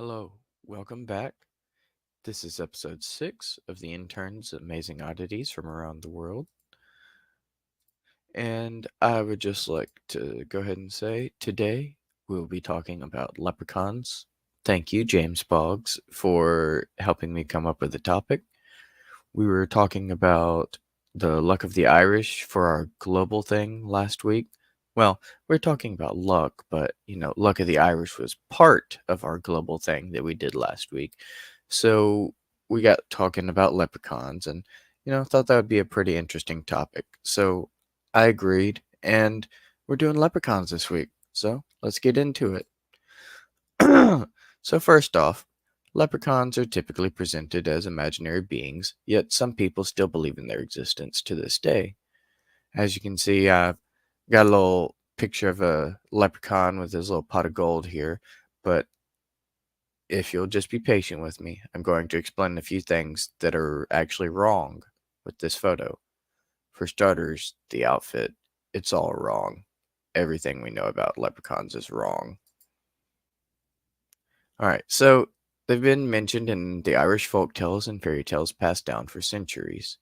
Hello, welcome back. This is episode 6 of the Intern's Amazing Oddities from around the world. And I would just like to go ahead and say today we'll be talking about leprechauns. Thank you, James Boggs, for helping me come up with the topic. We were talking about the luck of the Irish for our global thing last week. Well, we're talking about luck, but luck of the Irish was part of our global thing that we did last week. So we got talking about leprechauns and thought that would be a pretty interesting topic. So I agreed, and we're doing leprechauns this week. So let's get into it. So first off, leprechauns are typically presented as imaginary beings, yet some people still believe in their existence to this day. As you can see, I've got a little picture of a leprechaun with his little pot of gold here, but if you'll just be patient with me, I'm going to explain a few things that are actually wrong with this photo. For starters, the outfit, it's all wrong. Everything we know about leprechauns is wrong. Alright, so they've been mentioned in the Irish folk tales and fairy tales passed down for centuries.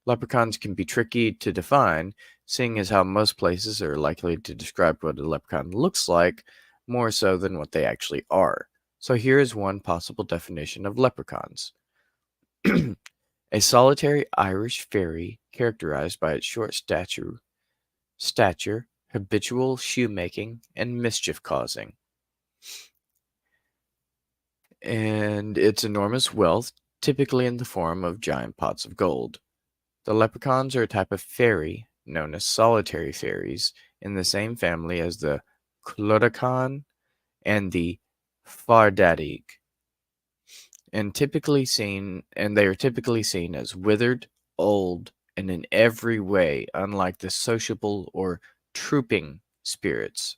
Leprechauns can be tricky to define, seeing as how most places are likely to describe what a leprechaun looks like more so than what they actually are. So here is one possible definition of leprechauns. A solitary Irish fairy characterized by its short stature, habitual shoemaking, and mischief causing. And its enormous wealth, typically in the form of giant pots of gold. The leprechauns are a type of fairy known as solitary fairies in the same family as the Clodagh and the Fardadig, and they are typically seen as withered, old, and in every way unlike the sociable or trooping spirits.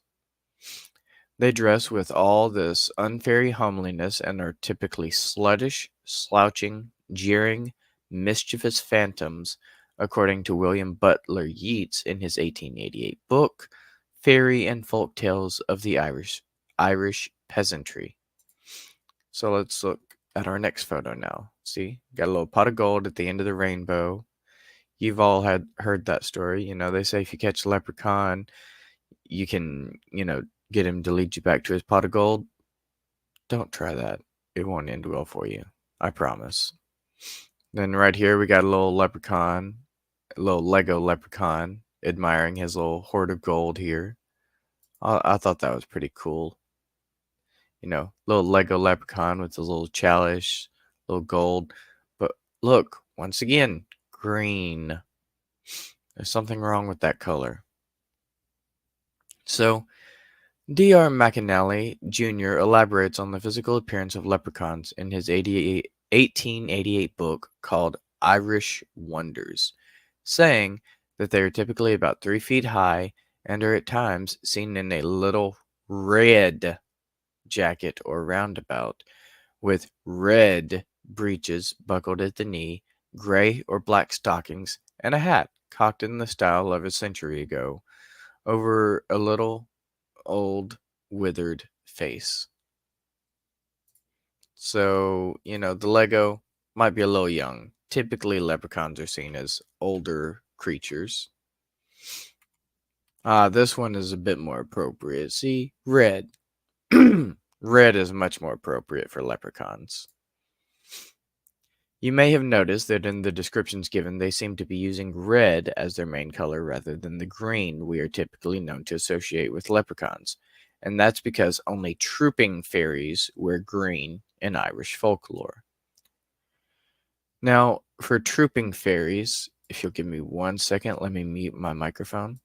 They dress with all this unfairy homeliness and are typically sluttish, slouching, jeering, mischievous phantoms, according to William Butler Yeats in his 1888 book, Fairy and Folk Tales of the Irish Peasantry. So let's look at our next photo now. See, got a little pot of gold at the end of the rainbow. You've all heard that story. They say if you catch a leprechaun, you can, get him to lead you back to his pot of gold. Don't try that. It won't end well for you. I promise. Then right here we got a little leprechaun, a little Lego leprechaun, admiring his little hoard of gold here. I thought that was pretty cool. Little Lego leprechaun with his little chalice, little gold. But look, once again, green. There's something wrong with that color. So, D.R. McAnally Jr. elaborates on the physical appearance of leprechauns in his 1888 book called Irish Wonders, saying that they are typically about 3 feet high and are at times seen in a little red jacket or roundabout, with red breeches buckled at the knee, gray or black stockings, and a hat cocked in the style of a century ago, over a little old withered face. So, the Lego might be a little young. Typically, leprechauns are seen as older creatures. This one is a bit more appropriate. See, red. Red is much more appropriate for leprechauns. You may have noticed that in the descriptions given, they seem to be using red as their main color rather than the green we are typically known to associate with leprechauns. And that's because only trooping fairies wear green in Irish folklore. Now, for trooping fairies, if you'll give me 1 second, let me mute my microphone.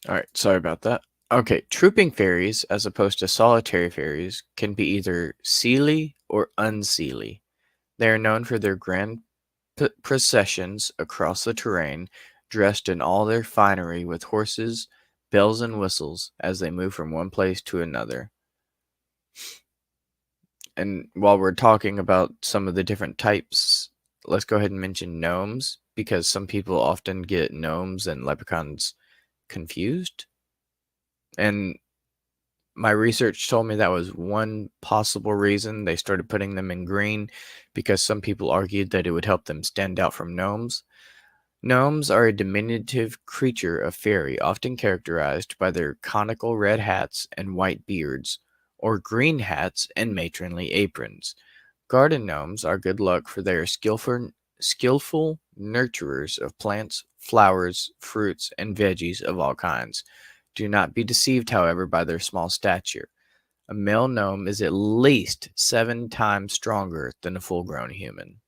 Alright, sorry about that. Okay, trooping fairies, as opposed to solitary fairies, can be either seelie or unseelie. They are known for their grand processions across the terrain, dressed in all their finery with horses, bells, and whistles as they move from one place to another. And while we're talking about some of the different types let's go ahead and mention gnomes because some people often get gnomes and leprechauns confused. And my research told me that was one possible reason they started putting them in green, because some people argued that it would help them stand out from gnomes. Gnomes are a diminutive creature of fairy, often characterized by their conical red hats and white beards, or green hats and matronly aprons. Garden gnomes are good luck, for they are skillful nurturers of plants, flowers, fruits, and veggies of all kinds. Do not be deceived, however, by their small stature. A male gnome is at least 7 times stronger than a full-grown human.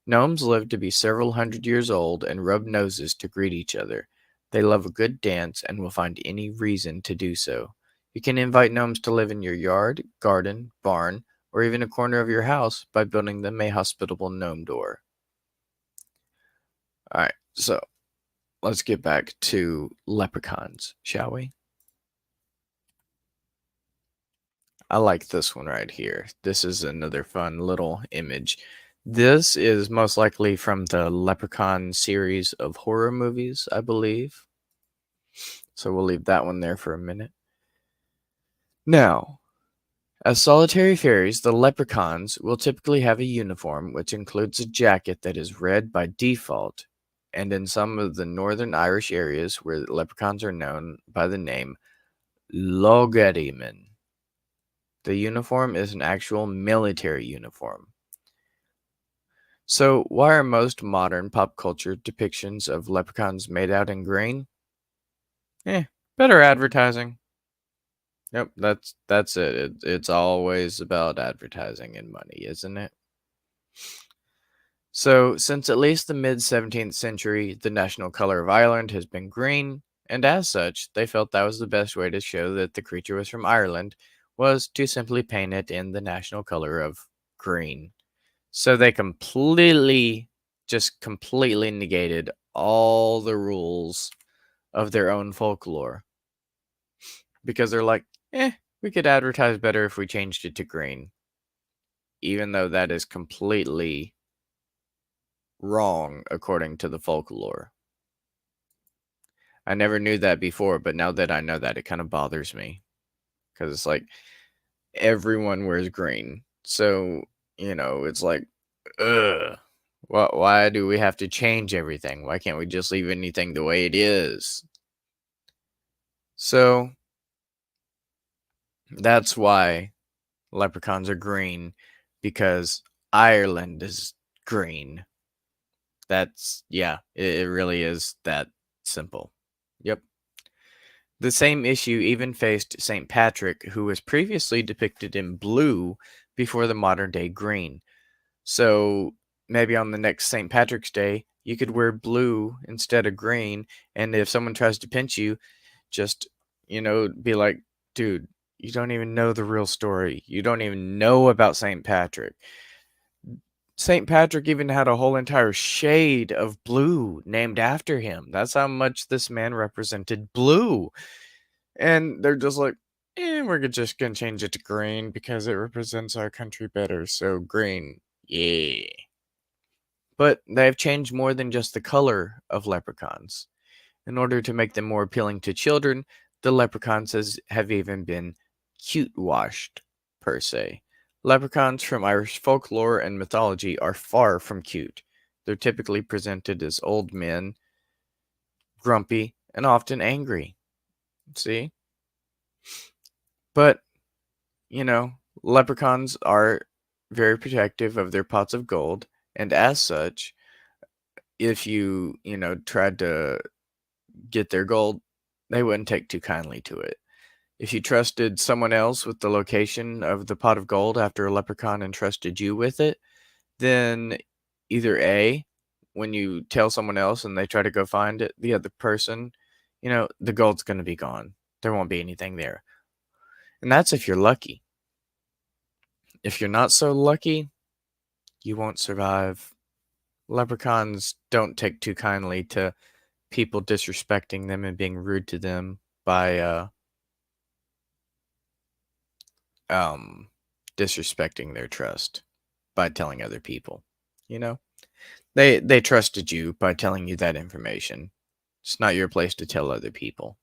Gnomes live to be several hundred years old and rub noses to greet each other. They love a good dance and will find any reason to do so. You can invite gnomes to live in your yard, garden, barn, or even a corner of your house by building them a hospitable gnome door. Alright, so let's get back to leprechauns, shall we? I like this one right here. This is another fun little image. This is most likely from the Leprechaun series of horror movies, I believe. So we'll leave that one there for a minute. Now, as solitary fairies, the leprechauns will typically have a uniform which includes a jacket that is red by default, and in some of the northern Irish areas where the leprechauns are known by the name Logediman, the uniform is an actual military uniform. So, why are most modern pop culture depictions of leprechauns made out in green? Eh, better advertising. Yep, that's it. It's always about advertising and money, isn't it? So, since at least the mid 17th century, the national color of Ireland has been green, and as such, they felt that was the best way to show that the creature was from Ireland, was to simply paint it in the national color of green. So they completely negated all the rules of their own folklore, because they're like, we could advertise better if we changed it to green, even though that is completely wrong according to the folklore. I never knew that before, but now that I know that, it kind of bothers me, because it's like everyone wears green. So, it's like, ugh. Why do we have to change everything? Why can't we just leave anything the way it is? So, that's why leprechauns are green, because Ireland is green. It really is that simple. Yep. The same issue even faced St. Patrick, who was previously depicted in blue before the modern day green. So maybe on the next St. Patrick's Day, you could wear blue instead of green. And if someone tries to pinch you, just, be like, dude, you don't even know the real story. You don't even know about St. Patrick. St. Patrick even had a whole entire shade of blue named after him. That's how much this man represented blue. And they're just like, we're just gonna change it to green because it represents our country better. So green, yeah. But they've changed more than just the color of leprechauns. In order to make them more appealing to children, the leprechauns have even been cute washed, per se. Leprechauns from Irish folklore and mythology are far from cute. They're typically presented as old men, grumpy, and often angry. See? But, you know, leprechauns are very protective of their pots of gold, and as such, if tried to get their gold, they wouldn't take too kindly to it. If you trusted someone else with the location of the pot of gold after a leprechaun entrusted you with it, then either A, when you tell someone else and they try to go find it, the other person, the gold's going to be gone. There won't be anything there. And that's if you're lucky. If you're not so lucky, you won't survive. Leprechauns don't take too kindly to people disrespecting them and being rude to them by disrespecting their trust by telling other people, you know? They trusted you by telling you that information. It's not your place to tell other people.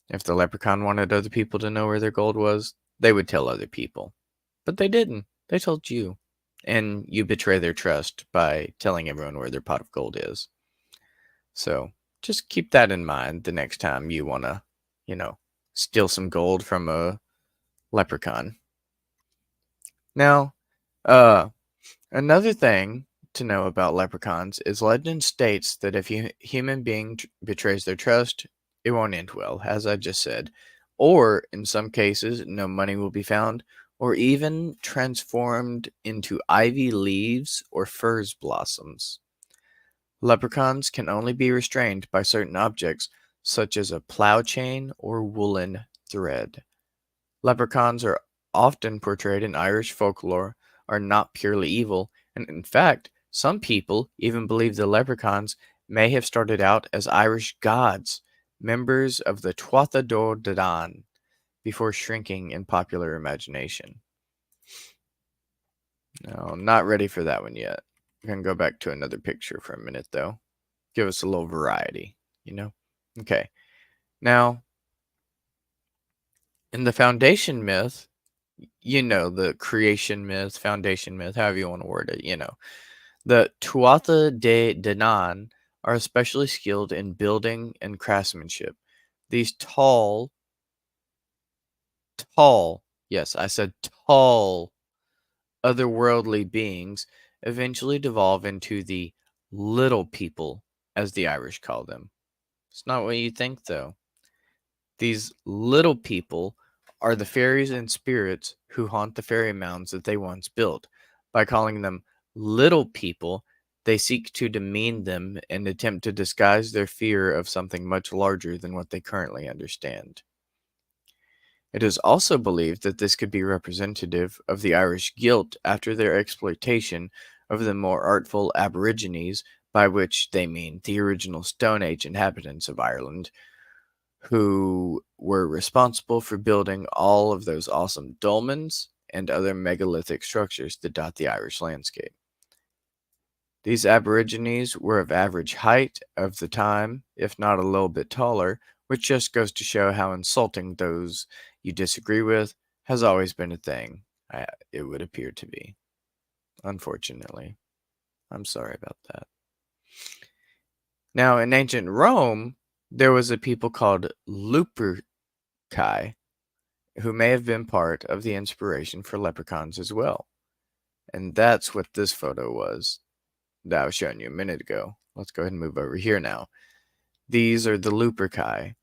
If the leprechaun wanted other people to know where their gold was, they would tell other people. But they didn't. They told you. And you betray their trust by telling everyone where their pot of gold is. So just keep that in mind the next time you want to, you know, steal some gold from a leprechaun. Now, uh, another thing to know about leprechauns is legend states that if a human being betrays their trust, it won't end well, as I just said. Or, in some cases, no money will be found, or even transformed into ivy leaves or furze blossoms. Leprechauns can only be restrained by certain objects, such as a plow chain or woolen thread. Leprechauns are often portrayed in Irish folklore are not purely evil, and in fact, some people even believe the leprechauns may have started out as Irish gods, members of the Tuatha Dé Danann, before shrinking in popular imagination. No, not ready for that one yet. I'm going to go back to another picture for a minute, though. Give us a little variety, you know? Okay. Now, in the foundation myth, the creation myth, foundation myth, however you want to word it, the Tuatha De Danann are especially skilled in building and craftsmanship. These tall, yes, I said tall, otherworldly beings eventually devolve into the little people, as the Irish call them. It's not what you think, though. These little people are the fairies and spirits who haunt the fairy mounds that they once built. By calling them little people, they seek to demean them and attempt to disguise their fear of something much larger than what they currently understand. It is also believed that this could be representative of the Irish guilt after their exploitation of the more artful Aborigines, by which they mean the original Stone Age inhabitants of Ireland, who were responsible for building all of those awesome dolmens and other megalithic structures that dot the Irish landscape. These Aborigines were of average height of the time, if not a little bit taller, which just goes to show how insulting those you disagree with has always been a thing. It would appear to be. Unfortunately. I'm sorry about that. Now, in ancient Rome, there was a people called Luperci, who may have been part of the inspiration for leprechauns as well. And that's what this photo was that I was showing you a minute ago. Let's go ahead and move over here now. These are the Luperci.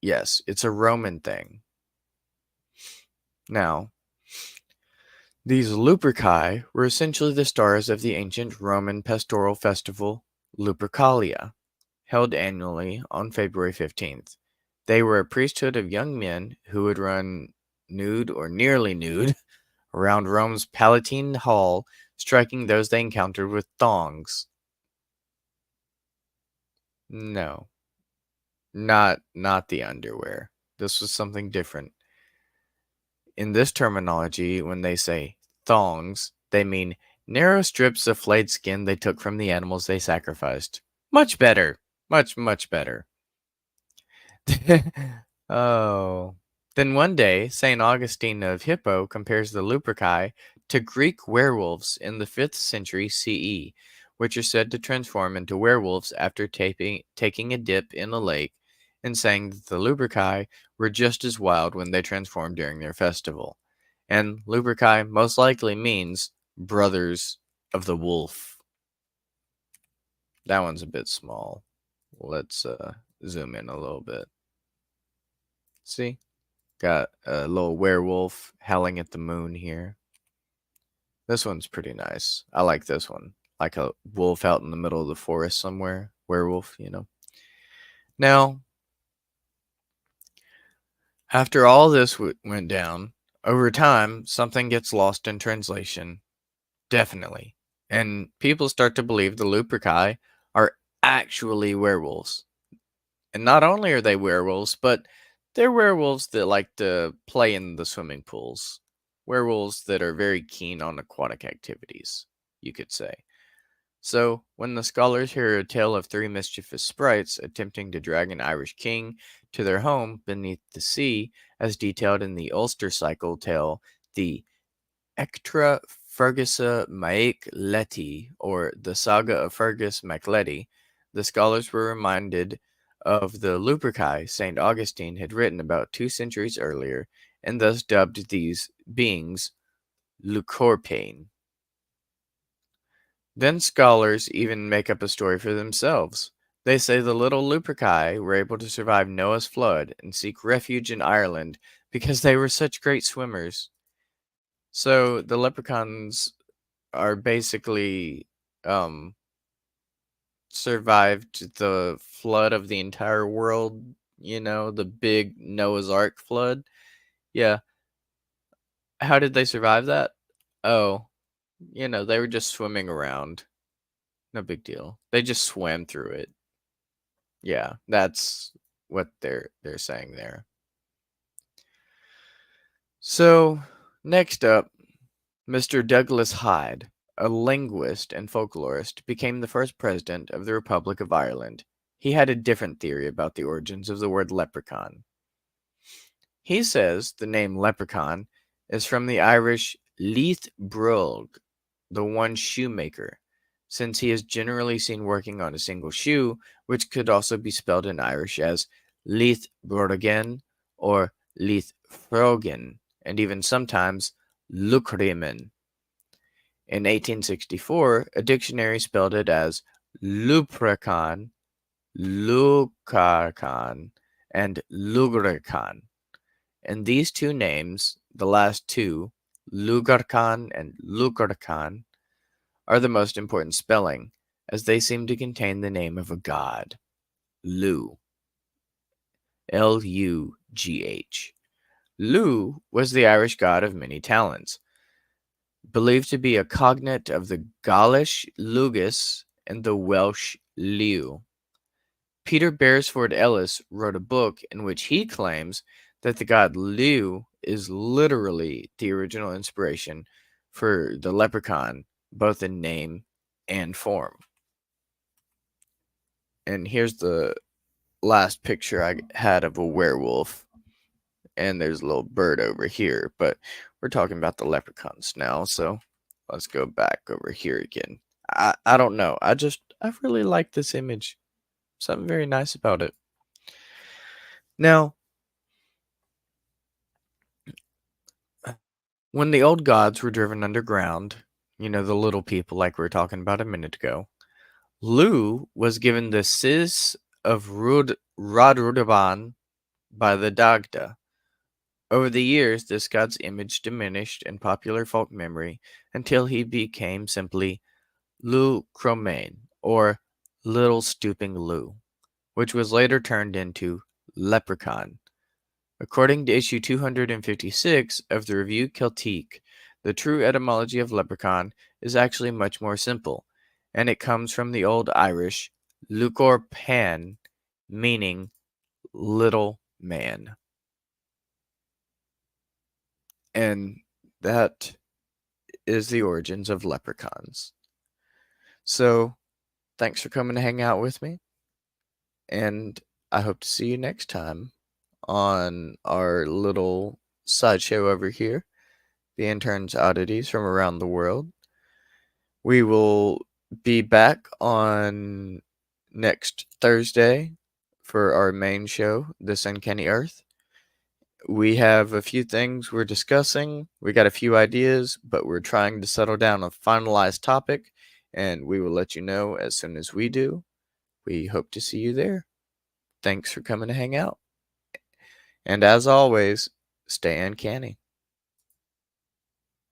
Yes, it's a Roman thing. Now, these Luperci were essentially the stars of the ancient Roman pastoral festival Lupercalia, held annually on February 15th. They were a priesthood of young men who would run nude or nearly nude around Rome's Palatine Hall, striking those they encountered with thongs. No, not the underwear. This was something different. In this terminology, when they say thongs, they mean narrow strips of flayed skin they took from the animals they sacrificed. Much better. Much better. Oh. Then one day, St. Augustine of Hippo compares the Luperci to Greek werewolves in the 5th century CE, which are said to transform into werewolves after taking a dip in a lake, and saying that the Luperci were just as wild when they transformed during their festival. And Luperci most likely means brothers of the wolf. That one's a bit small. Let's zoom in a little bit. See? Got a little werewolf howling at the moon here. This one's pretty nice. I like this one. Like a wolf out in the middle of the forest somewhere. Werewolf, Now, after all this went down, over time, something gets lost in translation. Definitely. And people start to believe the Luperci are actually werewolves. And not only are they werewolves, but they're werewolves that like to play in the swimming pools. Werewolves that are very keen on aquatic activities, you could say. So, when the scholars hear a tale of three mischievous sprites attempting to drag an Irish king to their home beneath the sea, as detailed in the Ulster Cycle tale, the Ectra Fergusa Mac Letty, or the Saga of Fergus MacLetty, the scholars were reminded of the Luperci St. Augustine had written about 2 centuries earlier, and thus dubbed these beings Lucorpain. Then scholars even make up a story for themselves. They say the little Luperci were able to survive Noah's flood and seek refuge in Ireland because they were such great swimmers. So the leprechauns are basically um survived the flood of the entire world, the big Noah's Ark flood. Yeah. How did they survive that? Oh, they were just swimming around. No big deal. They just swam through it. Yeah, that's what they're saying there. So, next up, Mr. Douglas Hyde, a linguist and folklorist, became the first president of the Republic of Ireland. He had a different theory about the origins of the word leprechaun. He says the name leprechaun is from the Irish Leith Brulg, the one shoemaker, since he is generally seen working on a single shoe, which could also be spelled in Irish as Leith Brogan or Leith Frogan, and even sometimes Lucremen. In 1864, a dictionary spelled it as Luprecan, Lucarcan, and Lugrecan. And these two names, the last two, Lugarcan and Lugarcan, are the most important spelling, as they seem to contain the name of a god, Lu, Lugh. Lu was the Irish god of many talents, believed to be a cognate of the Gaulish Lugus and the Welsh Liw. Peter Beresford Ellis wrote a book in which he claims that the god Liw is literally the original inspiration for the leprechaun, both in name and form. And here's the last picture I had of a werewolf. And there's a little bird over here, but we're talking about the leprechauns now, so let's go back over here again. I don't know. I really like this image. Something very nice about it. Now, when the old gods were driven underground, the little people like we were talking about a minute ago, Lu was given the Sis of Rodrudaban by the Dagda. Over the years, this god's image diminished in popular folk memory until he became simply Lu Cromain, or Little Stooping Lu, which was later turned into Leprechaun. According to issue 256 of the Revue Celtique, the true etymology of leprechaun is actually much more simple, and it comes from the Old Irish Lucor Pan, meaning little man. And that is the origins of leprechauns. So, thanks for coming to hang out with me, and I hope to see you next time on our little sideshow over here, the Intern's Oddities from around the world. We will be back on next Thursday for our main show, This Uncanny Earth. We have a few things we're discussing. We got a few ideas, but we're trying to settle down a finalized topic, and we will let you know as soon as we do. We hope to see you there. Thanks for coming to hang out. And as always, stay uncanny.